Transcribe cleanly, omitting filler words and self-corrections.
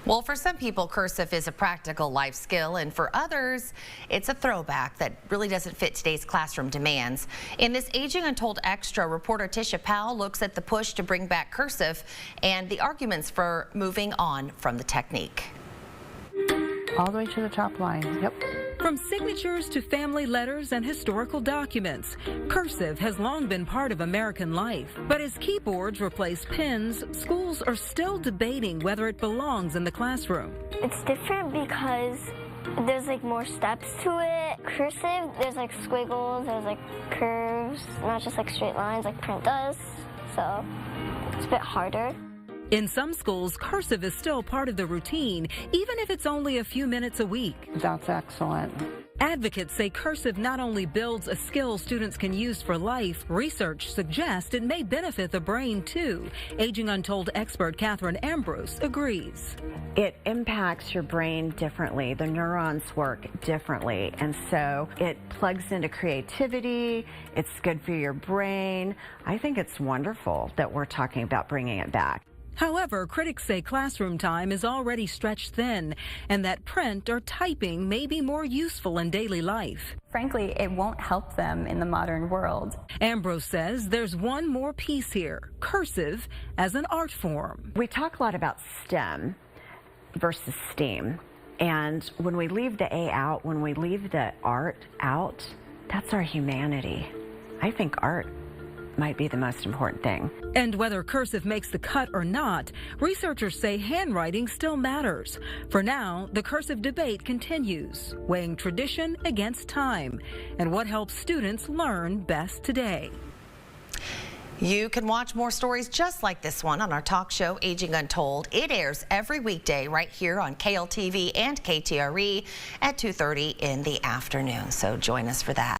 Well, for some people, cursive is a practical life skill, and for others, it's a throwback that really doesn't fit today's classroom demands. In this Aging Untold Extra, reporter Tisha Powell looks at the push to bring back cursive and the arguments for moving on from the technique. All the way to the top line, yep. From signatures to family letters and historical documents, cursive has long been part of American life. But as keyboards replace pens, schools are still debating whether it belongs in the classroom. It's different because there's like more steps to it. Cursive, there's like squiggles, there's like curves, not just like straight lines like print does. So it's a bit harder. In some schools, cursive is still part of the routine, even if it's only a few minutes a week. That's excellent. Advocates say cursive not only builds a skill students can use for life, research suggests it may benefit the brain too. Aging Untold expert Catherine Ambrose agrees. It impacts your brain differently. The neurons work differently, and so it plugs into creativity. It's good for your brain. I think it's wonderful that we're talking about bringing it back. However, critics say classroom time is already stretched thin and that print or typing may be more useful in daily life. Frankly, it won't help them in the modern world. Ambrose says there's one more piece here, cursive as an art form. We talk a lot about STEM versus STEAM, and when we leave the A out, when we leave the art out, that's our humanity. I think art might be the most important thing. And whether cursive makes the cut or not, researchers say handwriting still matters. For now, the cursive debate continues, weighing tradition against time and what helps students learn best today. You can watch more stories just like this one on our talk show, Aging Untold. It airs every weekday right here on KLTV and KTRE at 2:30 in the afternoon. So join us for that.